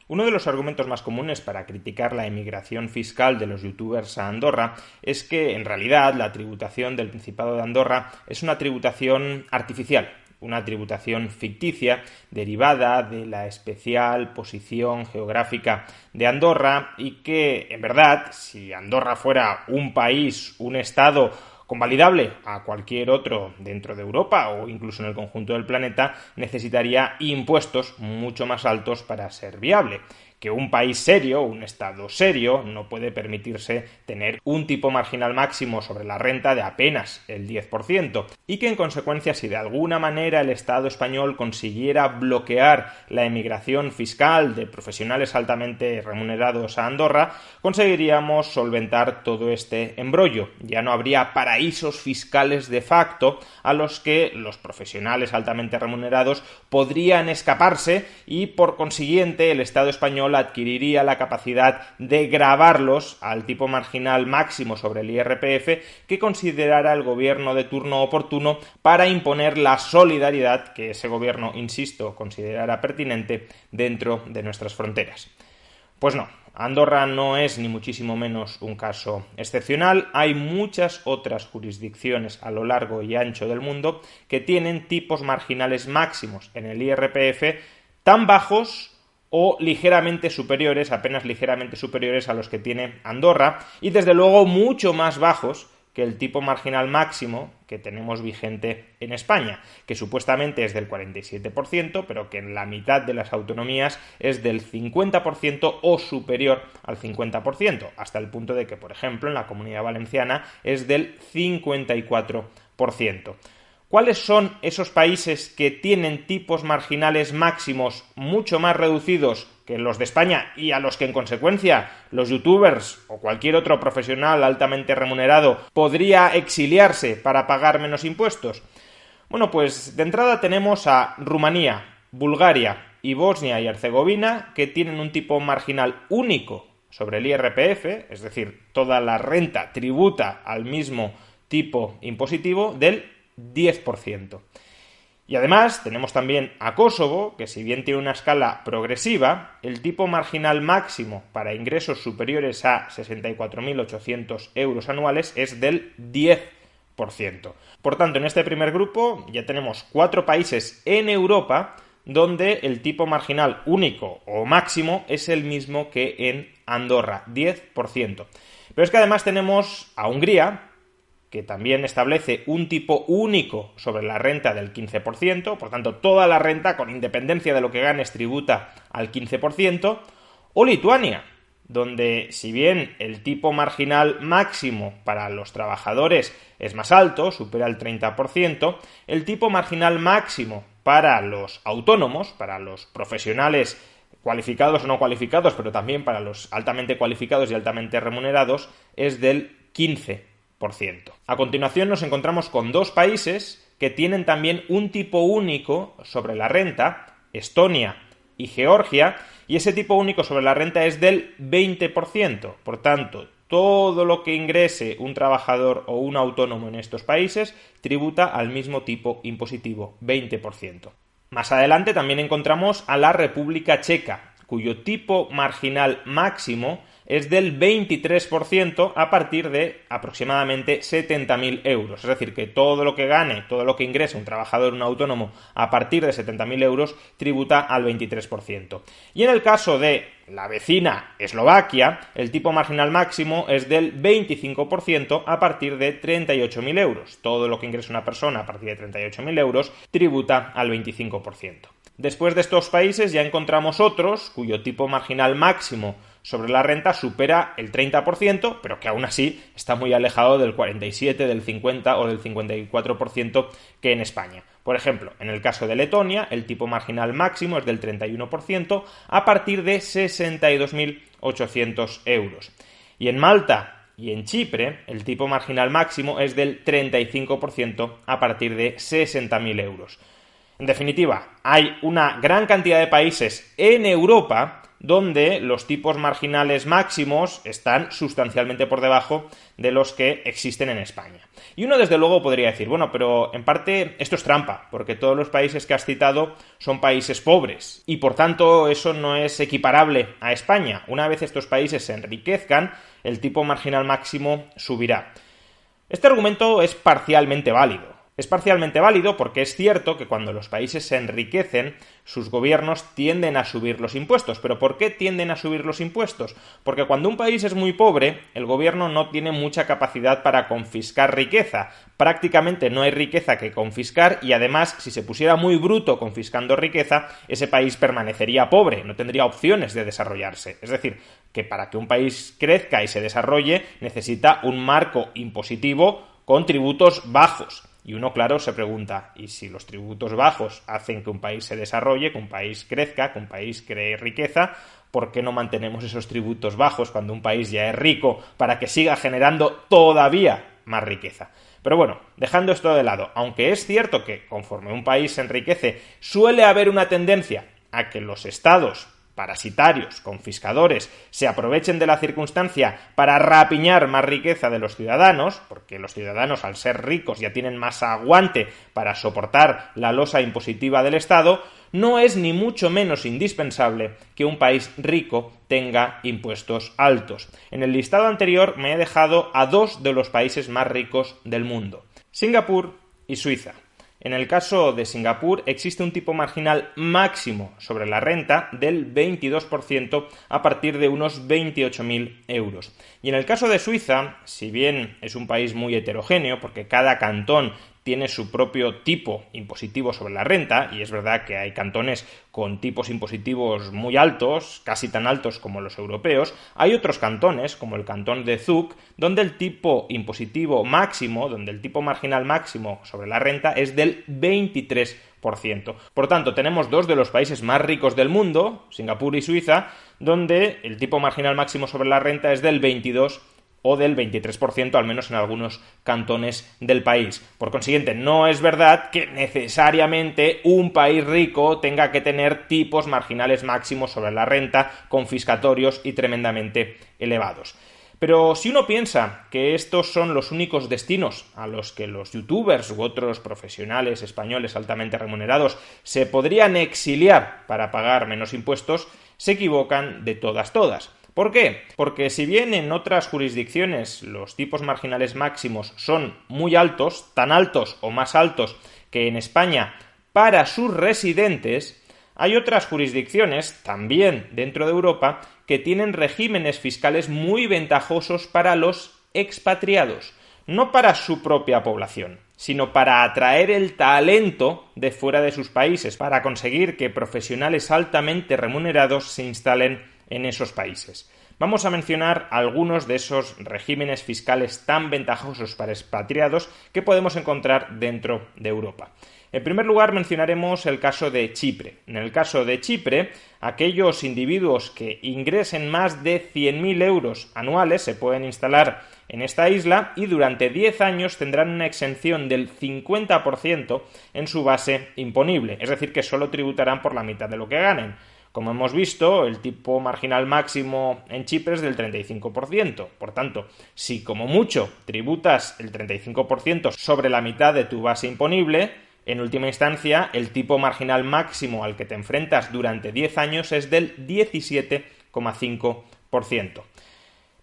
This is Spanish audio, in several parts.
Uno de los argumentos más comunes para criticar la emigración fiscal de los youtubers a Andorra es que, en realidad, la tributación del Principado de Andorra es una tributación artificial, una tributación ficticia derivada de la especial posición geográfica de Andorra y que, en verdad, si Andorra fuera un país, un estado convalidable a cualquier otro dentro de Europa o incluso en el conjunto del planeta, necesitaría impuestos mucho más altos para ser viable. Que un país serio, un estado serio, no puede permitirse tener un tipo marginal máximo sobre la renta de apenas el 10%, y que en consecuencia, si de alguna manera el Estado español consiguiera bloquear la emigración fiscal de profesionales altamente remunerados a Andorra, conseguiríamos solventar todo este embrollo. Ya no habría paraísos fiscales de facto a los que los profesionales altamente remunerados podrían escaparse y, por consiguiente, el Estado español adquiriría la capacidad de gravarlos al tipo marginal máximo sobre el IRPF que considerara el gobierno de turno oportuno para imponer la solidaridad que ese gobierno, insisto, considerara pertinente dentro de nuestras fronteras. Pues no, Andorra no es ni muchísimo menos un caso excepcional. Hay muchas otras jurisdicciones a lo largo y ancho del mundo que tienen tipos marginales máximos en el IRPF tan bajos o ligeramente superiores, apenas ligeramente superiores a los que tiene Andorra, y desde luego mucho más bajos que el tipo marginal máximo que tenemos vigente en España, que supuestamente es del 47%, pero que en la mitad de las autonomías es del 50% o superior al 50%, hasta el punto de que, por ejemplo, en la Comunidad Valenciana es del 54%. ¿Cuáles son esos países que tienen tipos marginales máximos mucho más reducidos que los de España y a los que, en consecuencia, los youtubers o cualquier otro profesional altamente remunerado podría exiliarse para pagar menos impuestos? Bueno, pues de entrada tenemos a Rumanía, Bulgaria y Bosnia y Herzegovina, que tienen un tipo marginal único sobre el IRPF, es decir, toda la renta tributa al mismo tipo impositivo del 10%. Y además tenemos también a Kosovo, que si bien tiene una escala progresiva, el tipo marginal máximo para ingresos superiores a 64.800 euros anuales es del 10%. Por tanto, en este primer grupo ya tenemos 4 países en Europa donde el tipo marginal único o máximo es el mismo que en Andorra, 10%. Pero es que además tenemos a Hungría, que también establece un tipo único sobre la renta del 15%, por tanto toda la renta, con independencia de lo que ganes, tributa al 15%, o Lituania, donde si bien el tipo marginal máximo para los trabajadores es más alto, supera el 30%, el tipo marginal máximo para los autónomos, para los profesionales cualificados o no cualificados, pero también para los altamente cualificados y altamente remunerados, es del 15%. A continuación nos encontramos con 2 países que tienen también un tipo único sobre la renta, Estonia y Georgia, y ese tipo único sobre la renta es del 20%. Por tanto, todo lo que ingrese un trabajador o un autónomo en estos países tributa al mismo tipo impositivo, 20%. Más adelante también encontramos a la República Checa, cuyo tipo marginal máximo es del 23% a partir de aproximadamente 70.000 euros. Es decir, que todo lo que gane, todo lo que ingrese un trabajador, un autónomo, a partir de 70.000 euros, tributa al 23%. Y en el caso de la vecina Eslovaquia, el tipo marginal máximo es del 25% a partir de 38.000 euros. Todo lo que ingrese una persona a partir de 38.000 euros tributa al 25%. Después de estos países ya encontramos otros cuyo tipo marginal máximo sobre la renta supera el 30%, pero que aún así está muy alejado del 47%, del 50% o del 54% que en España. Por ejemplo, en el caso de Letonia, el tipo marginal máximo es del 31% a partir de 62.800 euros. Y en Malta y en Chipre, el tipo marginal máximo es del 35% a partir de 60.000 euros. En definitiva, hay una gran cantidad de países en Europa donde los tipos marginales máximos están sustancialmente por debajo de los que existen en España. Y uno desde luego podría decir, bueno, pero en parte esto es trampa, porque todos los países que has citado son países pobres y por tanto eso no es equiparable a España. Una vez estos países se enriquezcan, el tipo marginal máximo subirá. Este argumento es parcialmente válido. Es parcialmente válido porque es cierto que cuando los países se enriquecen, sus gobiernos tienden a subir los impuestos. ¿Pero por qué tienden a subir los impuestos? Porque cuando un país es muy pobre, el gobierno no tiene mucha capacidad para confiscar riqueza. Prácticamente no hay riqueza que confiscar y además, si se pusiera muy bruto confiscando riqueza, ese país permanecería pobre, no tendría opciones de desarrollarse. Es decir, que para que un país crezca y se desarrolle, necesita un marco impositivo con tributos bajos. Y uno, claro, se pregunta, ¿y si los tributos bajos hacen que un país se desarrolle, que un país crezca, que un país cree riqueza? ¿Por qué no mantenemos esos tributos bajos cuando un país ya es rico para que siga generando todavía más riqueza? Pero bueno, dejando esto de lado, aunque es cierto que conforme un país se enriquece, suele haber una tendencia a que los estados parasitarios, confiscadores, se aprovechen de la circunstancia para rapiñar más riqueza de los ciudadanos, porque los ciudadanos al ser ricos ya tienen más aguante para soportar la losa impositiva del Estado, no es ni mucho menos indispensable que un país rico tenga impuestos altos. En el listado anterior me he dejado a dos de los países más ricos del mundo, Singapur y Suiza. En el caso de Singapur existe un tipo marginal máximo sobre la renta del 22% a partir de unos 28.000 euros. Y en el caso de Suiza, si bien es un país muy heterogéneo, porque cada cantón tiene su propio tipo impositivo sobre la renta, y es verdad que hay cantones con tipos impositivos muy altos, casi tan altos como los europeos, hay otros cantones, como el cantón de Zug, donde el tipo impositivo máximo, donde el tipo marginal máximo sobre la renta es del 23%. Por tanto, tenemos dos de los países más ricos del mundo, Singapur y Suiza, donde el tipo marginal máximo sobre la renta es del 22% o del 23%, al menos en algunos cantones del país. Por consiguiente, no es verdad que necesariamente un país rico tenga que tener tipos marginales máximos sobre la renta, confiscatorios y tremendamente elevados. Pero si uno piensa que estos son los únicos destinos a los que los youtubers u otros profesionales españoles altamente remunerados se podrían exiliar para pagar menos impuestos, se equivocan de todas. ¿Por qué? Porque si bien en otras jurisdicciones los tipos marginales máximos son muy altos, tan altos o más altos que en España para sus residentes, hay otras jurisdicciones, también dentro de Europa, que tienen regímenes fiscales muy ventajosos para los expatriados, no para su propia población, sino para atraer el talento de fuera de sus países, para conseguir que profesionales altamente remunerados se instalen en esos países. Vamos a mencionar algunos de esos regímenes fiscales tan ventajosos para expatriados que podemos encontrar dentro de Europa. En primer lugar, mencionaremos el caso de Chipre. En el caso de Chipre, aquellos individuos que ingresen más de 100.000 euros anuales se pueden instalar en esta isla y durante 10 años tendrán una exención del 50% en su base imponible, es decir, que solo tributarán por la mitad de lo que ganen. Como hemos visto, el tipo marginal máximo en Chipre es del 35%. Por tanto, si como mucho tributas el 35% sobre la mitad de tu base imponible, en última instancia, el tipo marginal máximo al que te enfrentas durante 10 años es del 17,5%.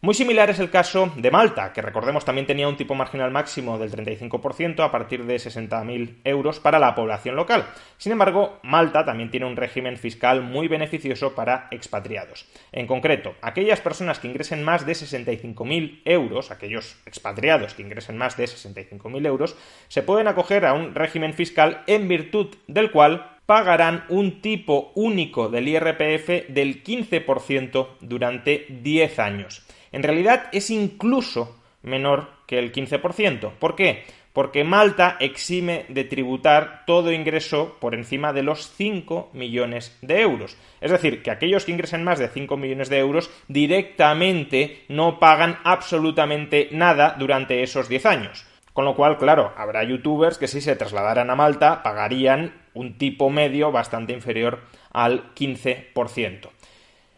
Muy similar es el caso de Malta, que recordemos también tenía un tipo marginal máximo del 35% a partir de 60.000 euros para la población local. Sin embargo, Malta también tiene un régimen fiscal muy beneficioso para expatriados. En concreto, aquellas personas que ingresen más de 65.000 euros, aquellos expatriados que ingresen más de 65.000 euros, se pueden acoger a un régimen fiscal en virtud del cual pagarán un tipo único del IRPF del 15% durante 10 años. En realidad es incluso menor que el 15%. ¿Por qué? Porque Malta exime de tributar todo ingreso por encima de los 5 millones de euros. Es decir, que aquellos que ingresen más de 5 millones de euros directamente no pagan absolutamente nada durante esos 10 años. Con lo cual, claro, habrá youtubers que si se trasladaran a Malta pagarían un tipo medio bastante inferior al 15%.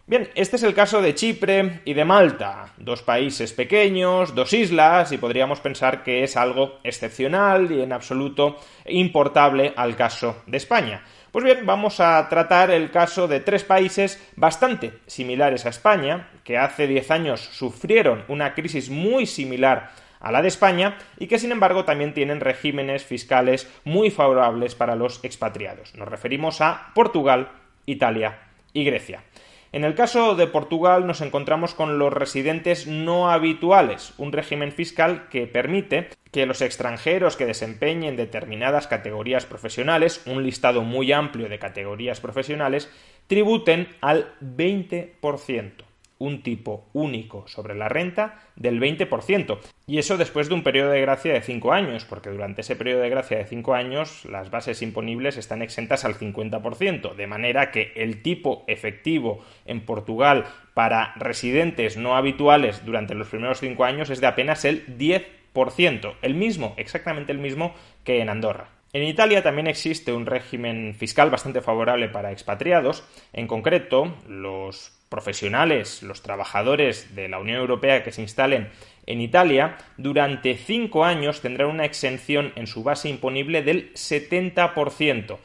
Bien, este es el caso de Chipre y de Malta, dos países pequeños, dos islas, y podríamos pensar que es algo excepcional y en absoluto importable al caso de España. Pues bien, vamos a tratar el caso de tres países bastante similares a España, que hace 10 años sufrieron una crisis muy similar a la de España y que sin embargo también tienen regímenes fiscales muy favorables para los expatriados. Nos referimos a Portugal, Italia y Grecia. En el caso de Portugal nos encontramos con los residentes no habituales, un régimen fiscal que permite que los extranjeros que desempeñen determinadas categorías profesionales, un listado muy amplio de categorías profesionales, tributen al 20%. Un tipo único sobre la renta del 20%. Y eso después de un periodo de gracia de 5 años, porque durante ese periodo de gracia de 5 años las bases imponibles están exentas al 50%, de manera que el tipo efectivo en Portugal para residentes no habituales durante los primeros 5 años es de apenas el 10%, el mismo, exactamente el mismo que en Andorra. En Italia también existe un régimen fiscal bastante favorable para expatriados. En concreto, los profesionales, los trabajadores de la Unión Europea que se instalen en Italia, durante 5 años tendrán una exención en su base imponible del 70%.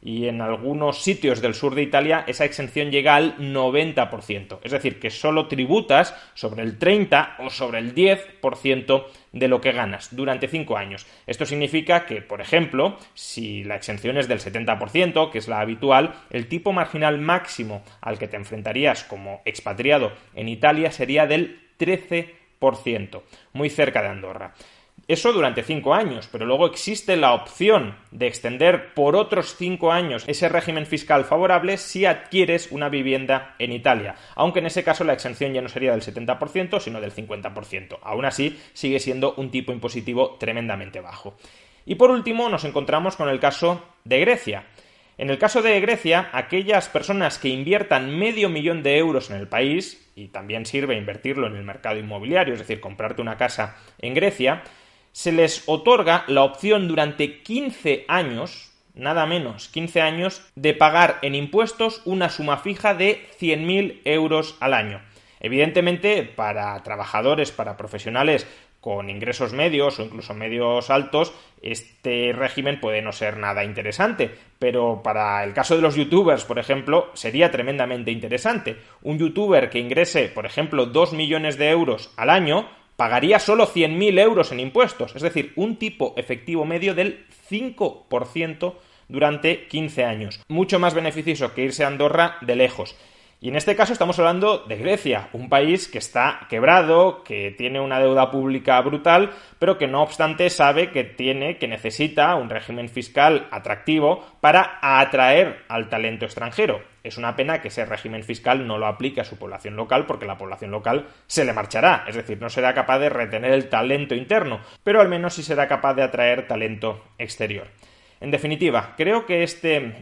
Y en algunos sitios del sur de Italia esa exención llega al 90%. Es decir, que solo tributas sobre el 30 o sobre el 10% de lo que ganas durante 5 años. Esto significa que, por ejemplo, si la exención es del 70%, que es la habitual, el tipo marginal máximo al que te enfrentarías como expatriado en Italia sería del 13%, muy cerca de Andorra. Eso durante 5 años, pero luego existe la opción de extender por otros 5 años ese régimen fiscal favorable si adquieres una vivienda en Italia, aunque en ese caso la exención ya no sería del 70%, sino del 50%. Aún así, sigue siendo un tipo impositivo tremendamente bajo. Y por último, nos encontramos con el caso de Grecia. En el caso de Grecia, aquellas personas que inviertan $500.000 en el país, y también sirve invertirlo en el mercado inmobiliario, es decir, comprarte una casa en Grecia, se les otorga la opción durante 15 años, nada menos, 15 años, de pagar en impuestos una suma fija de 100.000 euros al año. Evidentemente, para trabajadores, para profesionales con ingresos medios o incluso medios altos, este régimen puede no ser nada interesante, pero para el caso de los youtubers, por ejemplo, sería tremendamente interesante. Un youtuber que ingrese, por ejemplo, 2 millones de euros al año, pagaría solo 100.000 euros en impuestos, es decir, un tipo efectivo medio del 5% durante 15 años. Mucho más beneficioso que irse a Andorra de lejos. Y en este caso estamos hablando de Grecia, un país que está quebrado, que tiene una deuda pública brutal, pero que no obstante sabe que necesita un régimen fiscal atractivo para atraer al talento extranjero. Es una pena que ese régimen fiscal no lo aplique a su población local, porque la población local se le marchará, es decir, no será capaz de retener el talento interno, pero al menos sí será capaz de atraer talento exterior. En definitiva, creo que este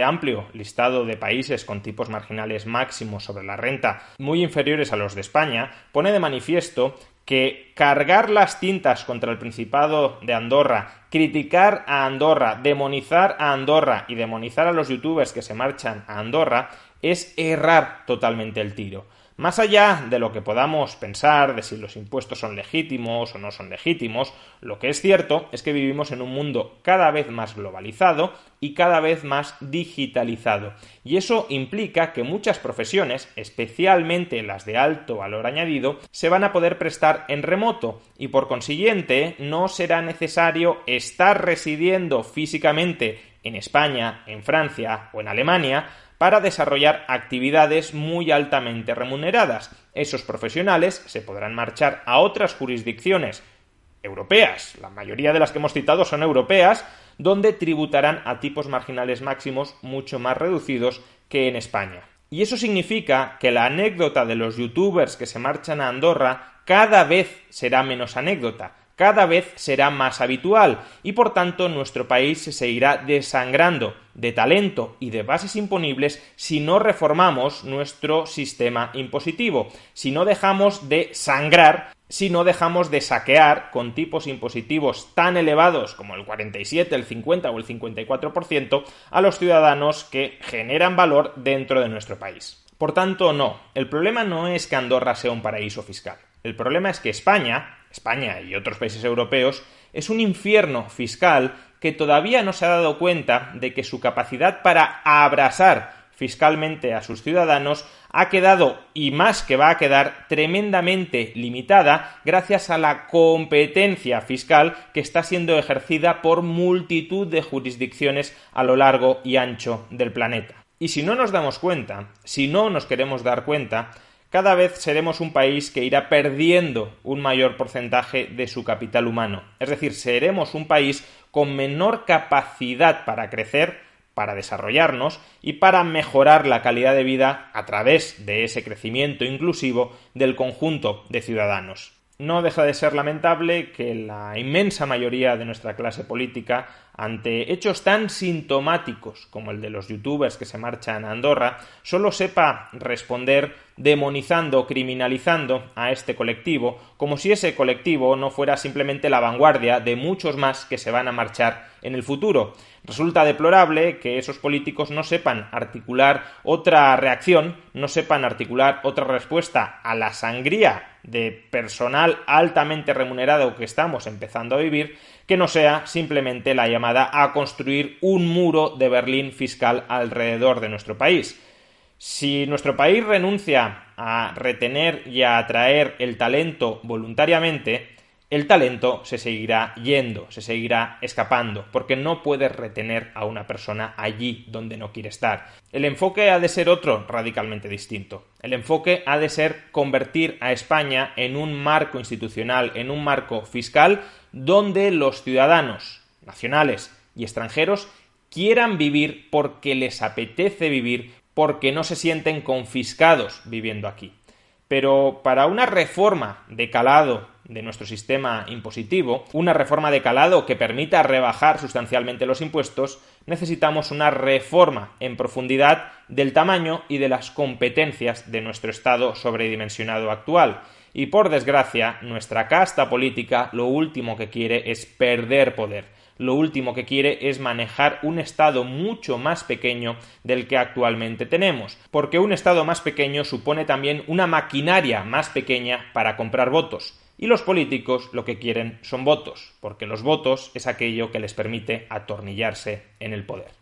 amplio listado de países con tipos marginales máximos sobre la renta muy inferiores a los de España, pone de manifiesto que cargar las tintas contra el Principado de Andorra, criticar a Andorra, demonizar a Andorra y demonizar a los youtubers que se marchan a Andorra es errar totalmente el tiro. Más allá de lo que podamos pensar de si los impuestos son legítimos o no son legítimos, lo que es cierto es que vivimos en un mundo cada vez más globalizado y cada vez más digitalizado. Y eso implica que muchas profesiones, especialmente las de alto valor añadido, se van a poder prestar en remoto y por consiguiente no será necesario estar residiendo físicamente en España, en Francia o en Alemania para desarrollar actividades muy altamente remuneradas. Esos profesionales se podrán marchar a otras jurisdicciones europeas, la mayoría de las que hemos citado son europeas, donde tributarán a tipos marginales máximos mucho más reducidos que en España. Y eso significa que la anécdota de los youtubers que se marchan a Andorra cada vez será menos anécdota, cada vez será más habitual y por tanto nuestro país se seguirá desangrando de talento y de bases imponibles si no reformamos nuestro sistema impositivo, si no dejamos de sangrar, si no dejamos de saquear con tipos impositivos tan elevados como el 47, el 50 o el 54% a los ciudadanos que generan valor dentro de nuestro país. Por tanto, no, el problema no es que Andorra sea un paraíso fiscal. El problema es que España y otros países europeos, es un infierno fiscal que todavía no se ha dado cuenta de que su capacidad para abrasar fiscalmente a sus ciudadanos ha quedado, y más que va a quedar, tremendamente limitada gracias a la competencia fiscal que está siendo ejercida por multitud de jurisdicciones a lo largo y ancho del planeta. Y si no nos damos cuenta, si no nos queremos dar cuenta, cada vez seremos un país que irá perdiendo un mayor porcentaje de su capital humano. Es decir, seremos un país con menor capacidad para crecer, para desarrollarnos y para mejorar la calidad de vida a través de ese crecimiento inclusivo del conjunto de ciudadanos. No deja de ser lamentable que la inmensa mayoría de nuestra clase política, ante hechos tan sintomáticos como el de los youtubers que se marchan a Andorra, solo sepa responder demonizando, criminalizando a este colectivo, como si ese colectivo no fuera simplemente la vanguardia de muchos más que se van a marchar en el futuro. Resulta deplorable que esos políticos no sepan articular otra reacción, no sepan articular otra respuesta a la sangría de personal altamente remunerado que estamos empezando a vivir, que no sea simplemente la llamada a construir un muro de Berlín fiscal alrededor de nuestro país. Si nuestro país renuncia a retener y a atraer el talento voluntariamente, el talento se seguirá yendo, se seguirá escapando, porque no puedes retener a una persona allí donde no quiere estar. El enfoque ha de ser otro, radicalmente distinto. El enfoque ha de ser convertir a España en un marco institucional, en un marco fiscal, donde los ciudadanos nacionales y extranjeros quieran vivir porque les apetece vivir, porque no se sienten confiscados viviendo aquí. Pero para una reforma de calado de nuestro sistema impositivo, una reforma de calado que permita rebajar sustancialmente los impuestos, necesitamos una reforma en profundidad del tamaño y de las competencias de nuestro Estado sobredimensionado actual. Y por desgracia, nuestra casta política lo último que quiere es perder poder. Lo último que quiere es manejar un Estado mucho más pequeño del que actualmente tenemos, porque un Estado más pequeño supone también una maquinaria más pequeña para comprar votos. Y los políticos lo que quieren son votos, porque los votos es aquello que les permite atornillarse en el poder.